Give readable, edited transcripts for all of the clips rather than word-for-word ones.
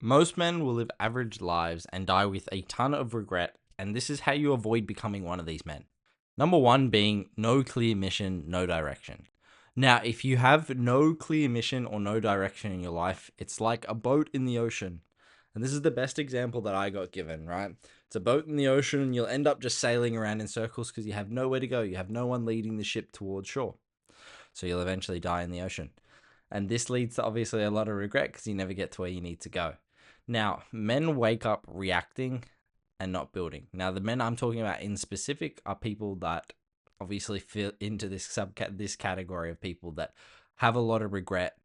Most men will live average lives and die with a ton of regret, and this is how you avoid becoming one of these men. Number one being no clear mission, no direction. Now, if you have no clear mission or no direction in your life, it's like a boat in the ocean. And this is the best example that I got given, right? It's a boat in the ocean, and you'll end up just sailing around in circles because you have nowhere to go. You have no one leading the ship towards shore. So you'll eventually die in the ocean. And this leads to obviously a lot of regret because you never get to where you need to go. Now, men wake up reacting and not building. Now, the men I'm talking about in specific are people that obviously fit into this category of people that have a lot of regret.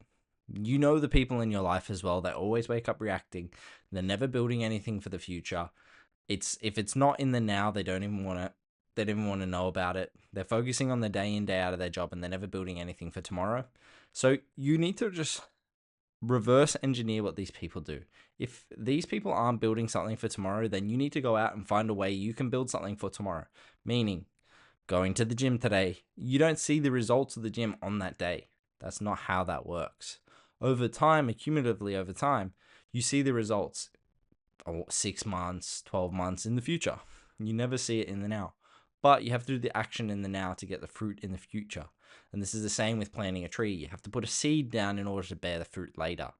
You know the people in your life as well that always wake up reacting. They're never building anything for the future. If it's not in the now, they don't even want to. They don't even want to know about it. They're focusing on the day in, day out of their job, and they're never building anything for tomorrow. So you need to just reverse engineer what these people do. If these people aren't building something for tomorrow, then you need to go out and find a way you can build something for tomorrow. Meaning, going to the gym today, you don't see the results of the gym on that day. That's not how that works. Over time, accumulatively over time, you see the results 6 months, 12 months in the future. You never see it in the now. But you have to do the action in the now to get the fruit in the future. And this is the same with planting a tree. You have to put a seed down in order to bear the fruit later.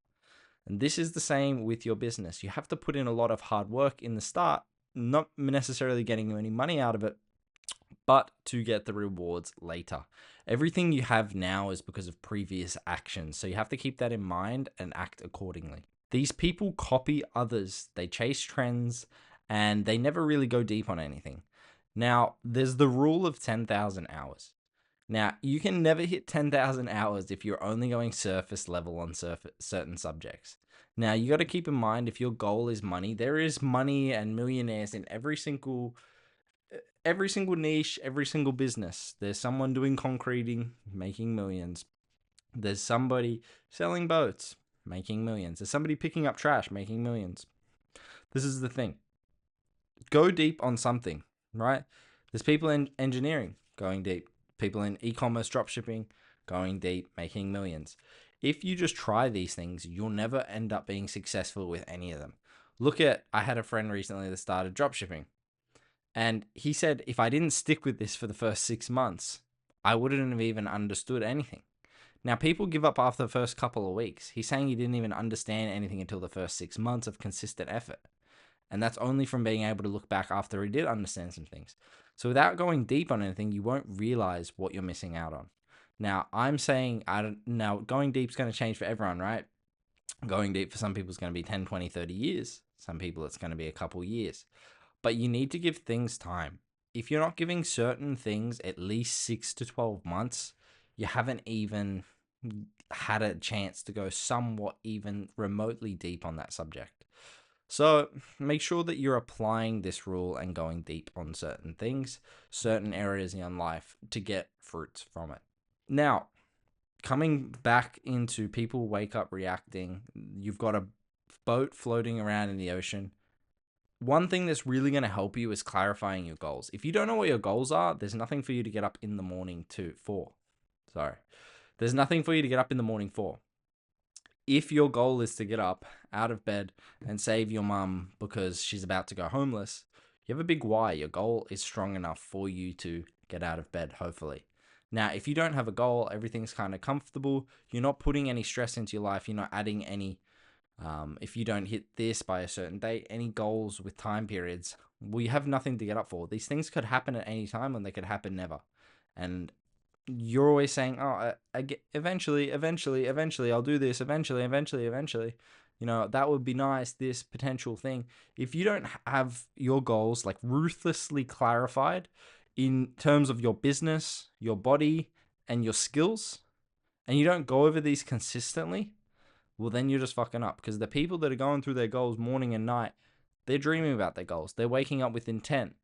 And this is the same with your business. You have to put in a lot of hard work in the start, not necessarily getting any money out of it, but to get the rewards later. Everything you have now is because of previous actions. So you have to keep that in mind and act accordingly. These people copy others, they chase trends, and they never really go deep on anything. Now, there's the rule of 10,000 hours. Now, you can never hit 10,000 hours if you're only going surface level on certain subjects. Now, you got to keep in mind if your goal is money, there is money and millionaires in every single niche, every single business. There's someone doing concreting, making millions. There's somebody selling boats, making millions. There's somebody picking up trash, making millions. This is the thing. Go deep on something, right? There's people in engineering going deep, people in e-commerce dropshipping going deep, making millions. If you just try these things, you'll never end up being successful with any of them. I had a friend recently that started dropshipping, and he said if I didn't stick with this for the first 6 months, I wouldn't have even understood anything. Now, people give up after the first couple of weeks. He's saying he didn't even understand anything until the first 6 months of consistent effort. And that's only from being able to look back after he did understand some things. So without going deep on anything, you won't realize what you're missing out on. Now, I'm saying, now going deep is going to change for everyone, right? Going deep for some people is going to be 10, 20, 30 years. Some people it's going to be a couple years. But you need to give things time. If you're not giving certain things at least 6 to 12 months, you haven't even had a chance to go somewhat even remotely deep on that subject. So make sure that you're applying this rule and going deep on certain things, certain areas in your life to get fruits from it. Now, coming back into people wake up reacting, you've got a boat floating around in the ocean. One thing that's really going to help you is clarifying your goals. If you don't know what your goals are, there's nothing for you to get up in the morning for. There's nothing for you to get up in the morning for. If your goal is to get up out of bed and save your mum because she's about to go homeless, you have a big why. Your goal is strong enough for you to get out of bed, hopefully. Now, if you don't have a goal, everything's kind of comfortable. You're not putting any stress into your life. You're not adding any, if you don't hit this by a certain date, any goals with time periods, well, you have nothing to get up for. These things could happen at any time and they could happen never. And you're always saying, oh, eventually, I'll do this, eventually. You know, that would be nice, this potential thing. If you don't have your goals like ruthlessly clarified in terms of your business, your body, and your skills, and you don't go over these consistently, well, then you're just fucking up. Because the people that are going through their goals morning and night, they're dreaming about their goals. They're waking up with intent.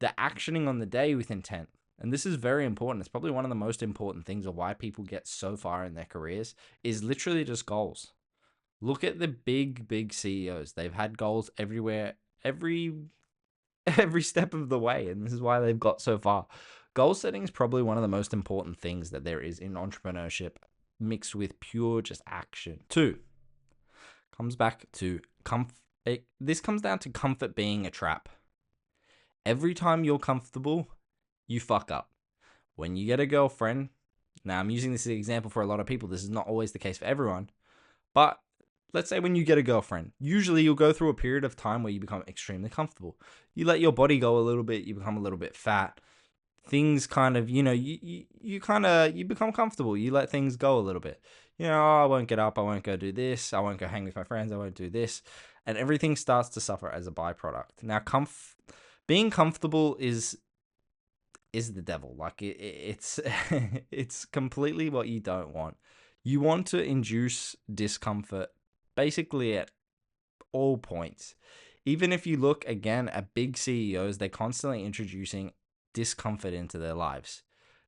They're actioning on the day with intent. And this is very important. It's probably one of the most important things of why people get so far in their careers is literally just goals. Look at the big CEOs. They've had goals everywhere, every step of the way, and this is why they've got so far. Goal setting is probably one of the most important things that there is in entrepreneurship, mixed with pure just action. 2, comes back to comfort. This comes down to comfort being a trap. Every time you're comfortable, you fuck up. When you get a girlfriend, now I'm using this as an example for a lot of people. This is not always the case for everyone. But let's say when you get a girlfriend, usually you'll go through a period of time where you become extremely comfortable. You let your body go a little bit, you become a little bit fat. Things kind of, you become comfortable. You let things go a little bit. I won't get up, I won't go do this, I won't go hang with my friends, I won't do this. And everything starts to suffer as a byproduct. Now, being comfortable is the devil. Like it's it's completely what you don't want. You want to induce discomfort basically at all points. Even if you look again at big CEOs, they're constantly introducing discomfort into their lives.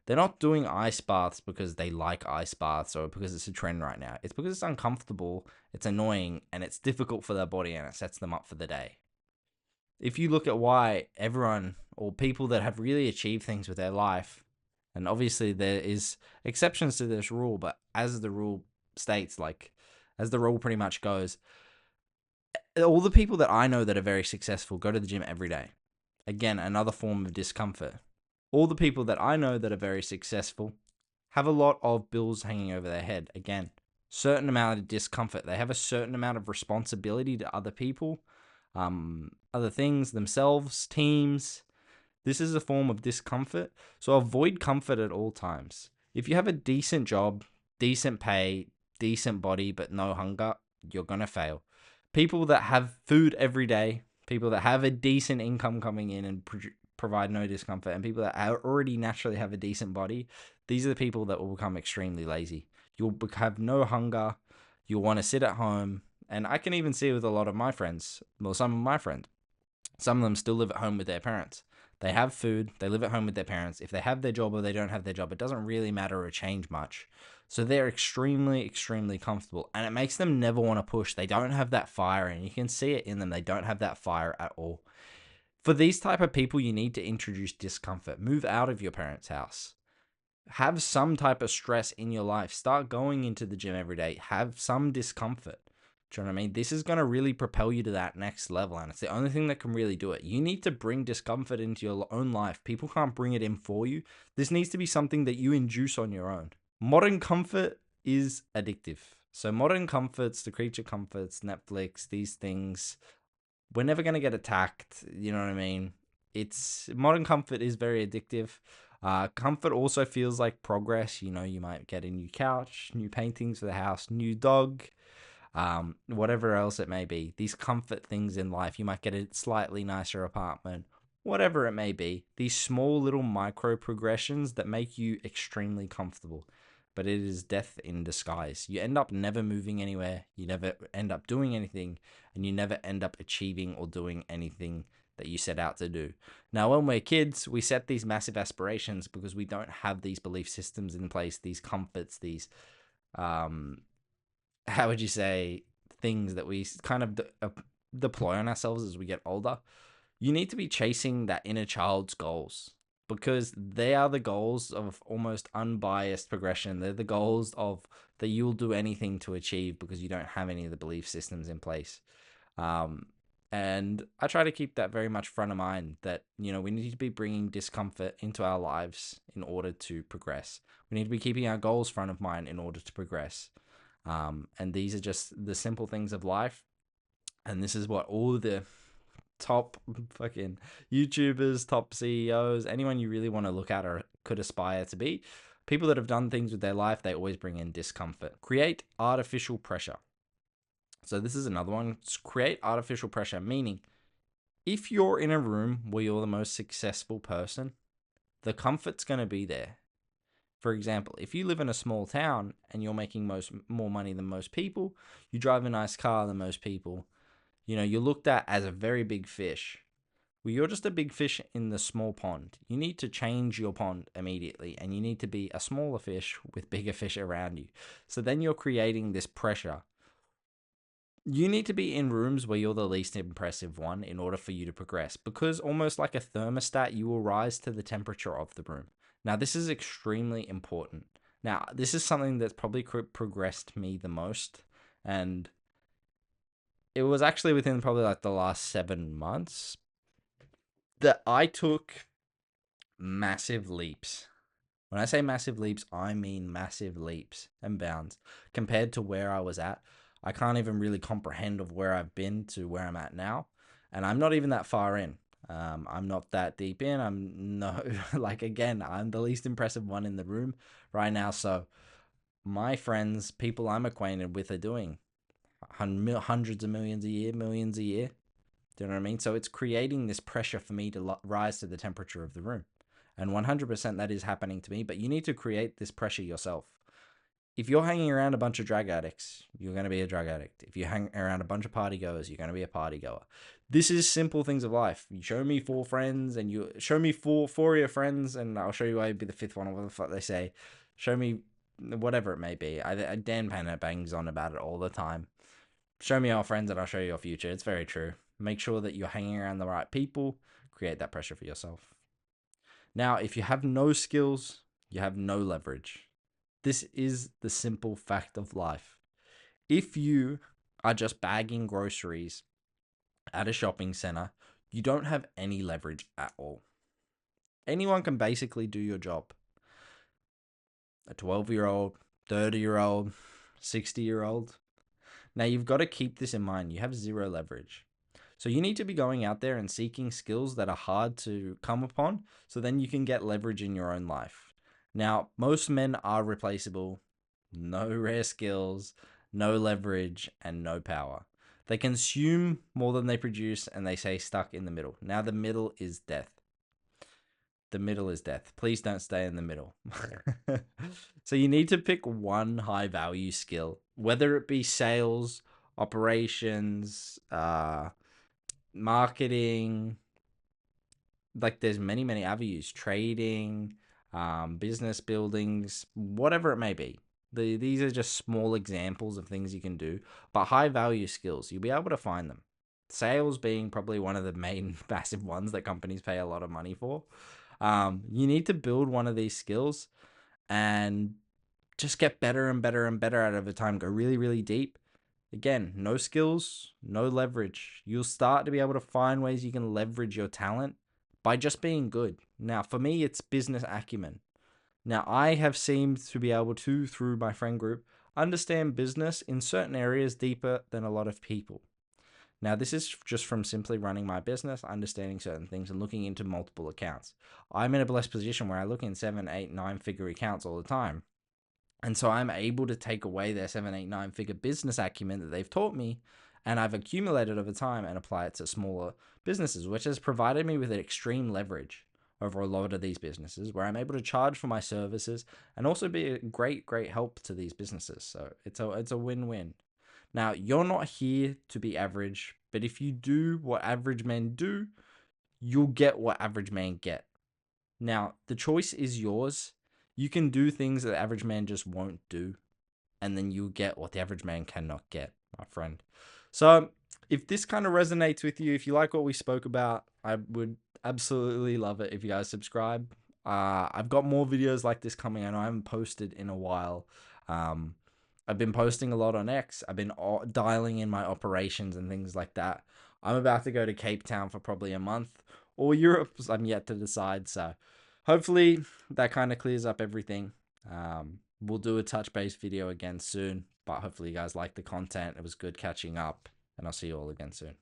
They're not doing ice baths because they like ice baths or because it's a trend right now. It's because it's uncomfortable, it's annoying, and it's difficult for their body, and it sets them up for the day. If you look at why everyone or people that have really achieved things with their life, and obviously there is exceptions to this rule, but as the rule states, like as the rule pretty much goes, all the people that I know that are very successful go to the gym every day. Again, another form of discomfort. All the people that I know that are very successful have a lot of bills hanging over their head. Again, certain amount of discomfort. They have a certain amount of responsibility to other people, other things, themselves, teams. This is a form of discomfort. So avoid comfort at all times. If you have a decent job, decent pay, decent body, but no hunger, you're going to fail. People that have food every day, people that have a decent income coming in and provide no discomfort, and people that already naturally have a decent body, these are the people that will become extremely lazy. You'll have no hunger. You'll want to sit at home. And I can even see with a lot of my friends, well, some of my friends, some of them still live at home with their parents. They have food, they live at home with their parents. If they have their job or they don't have their job, it doesn't really matter or change much. So they're extremely, extremely comfortable. And it makes them never want to push. They don't have that fire, and you can see it in them. They don't have that fire at all. For these type of people, you need to introduce discomfort. Move out of your parents' house. Have some type of stress in your life. Start going into the gym every day. Have some discomfort. Do you know what I mean? This is going to really propel you to that next level, and it's the only thing that can really do it. You need to bring discomfort into your own life. People can't bring it in for you. This needs to be something that you induce on your own. Modern comfort is addictive. So modern comforts, the creature comforts, Netflix, these things, we're never going to get attacked. You know what I mean? Modern comfort is very addictive. Comfort also feels like progress. You might get a new couch, new paintings for the house, new dog, whatever else it may be. These comfort things in life. You might get a slightly nicer apartment, whatever it may be. These small little micro progressions that make you extremely comfortable. But it is death in disguise. You end up never moving anywhere. You never end up doing anything, and you never end up achieving or doing anything that you set out to do. Now, when we're kids, we set these massive aspirations because we don't have these belief systems in place, these comforts, these, how would you say, things that we kind of deploy on ourselves as we get older. You need to be chasing that inner child's goals, because they are the goals of almost unbiased progression. They're the goals of that you'll do anything to achieve because you don't have any of the belief systems in place. And I try to keep that very much front of mind, that, we need to be bringing discomfort into our lives in order to progress. We need to be keeping our goals front of mind in order to progress. And these are just the simple things of life. And this is what all the top fucking YouTubers, top CEOs, anyone you really want to look at or could aspire to be, people that have done things with their life, they always bring in discomfort. Create artificial pressure. So this is another one. Create artificial pressure, meaning if you're in a room where you're the most successful person, the comfort's going to be there. For example, if you live in a small town and you're making more money than most people, you drive a nice car than most people, you're looked at as a very big fish. Well, you're just a big fish in the small pond. You need to change your pond immediately, and you need to be a smaller fish with bigger fish around you. So then you're creating this pressure. You need to be in rooms where you're the least impressive one in order for you to progress, because almost like a thermostat, you will rise to the temperature of the room. Now, this is extremely important. Now, this is something that's probably progressed me the most, and it was actually within probably like the last 7 months that I took massive leaps. When I say massive leaps, I mean massive leaps and bounds compared to where I was at. I can't even really comprehend of where I've been to where I'm at now, and I'm not even that far in. I'm not that deep in. I'm no like again, I'm the least impressive one in the room right now. So my friends, people I'm acquainted with, are doing hundreds of millions a year, millions a year. Do you know what I mean? So it's creating this pressure for me to rise to the temperature of the room. And 100% that is happening to me, but you need to create this pressure yourself. If you're hanging around a bunch of drug addicts, you're going to be a drug addict. If you hang around a bunch of party goers, you're going to be a party goer. This is simple things of life. You show me four friends, and you show me four of your friends, and I'll show you why I'd be the fifth one, or what the fuck they say. Show me whatever it may be. Dan Penner bangs on about it all the time. Show me your friends, and I'll show you your future. It's very true. Make sure that you're hanging around the right people. Create that pressure for yourself. Now, if you have no skills, you have no leverage. This is the simple fact of life. If you are just bagging groceries at a shopping center, you don't have any leverage at all. Anyone can basically do your job. A 12-year-old, 30-year-old, 60-year-old. Now, you've got to keep this in mind. You have zero leverage. So you need to be going out there and seeking skills that are hard to come upon, so then you can get leverage in your own life. Now, most men are replaceable. No rare skills, no leverage, and no power. They consume more than they produce, and they stay stuck in the middle. Now, the middle is death. The middle is death. Please don't stay in the middle. So you need to pick one high value skill, whether it be sales, operations, marketing. Like there's many avenues, trading, business buildings, whatever it may be. These are just small examples of things you can do, but high value skills, you'll be able to find them. Sales being probably one of the main massive ones that companies pay a lot of money for. You need to build one of these skills and just get better and better and better at it over time. Go really deep. Again, no skills, no leverage. You'll start to be able to find ways you can leverage your talent by just being good. Now, for me, it's business acumen. Now, I have seemed to be able to, through my friend group, understand business in certain areas deeper than a lot of people. Now, this is just from simply running my business, understanding certain things, and looking into multiple accounts. I'm in a blessed position where I look in 7, 8, 9-figure accounts all the time. And so I'm able to take away their 7, 8, 9-figure business acumen that they've taught me, and I've accumulated over time and apply it to smaller businesses, which has provided me with an extreme leverage over a lot of these businesses where I'm able to charge for my services and also be a great help to these businesses. So it's a win-win. Now, you're not here to be average, but if you do what average men do, you'll get what average men get. Now, the choice is yours. You can do things that the average man just won't do, and then you'll get what the average man cannot get, my friend. So, if this kind of resonates with you, if you like what we spoke about, I would absolutely love it if you guys subscribe. I've got more videos like this coming. I know I haven't posted in a while. I've been posting a lot on X. I've been dialing in my operations and things like that. I'm about to go to Cape Town for probably a month, or Europe. I'm yet to decide. So hopefully that kind of clears up everything. We'll do a touch base video again soon, but hopefully you guys like the content. It was good catching up, and I'll see you all again soon.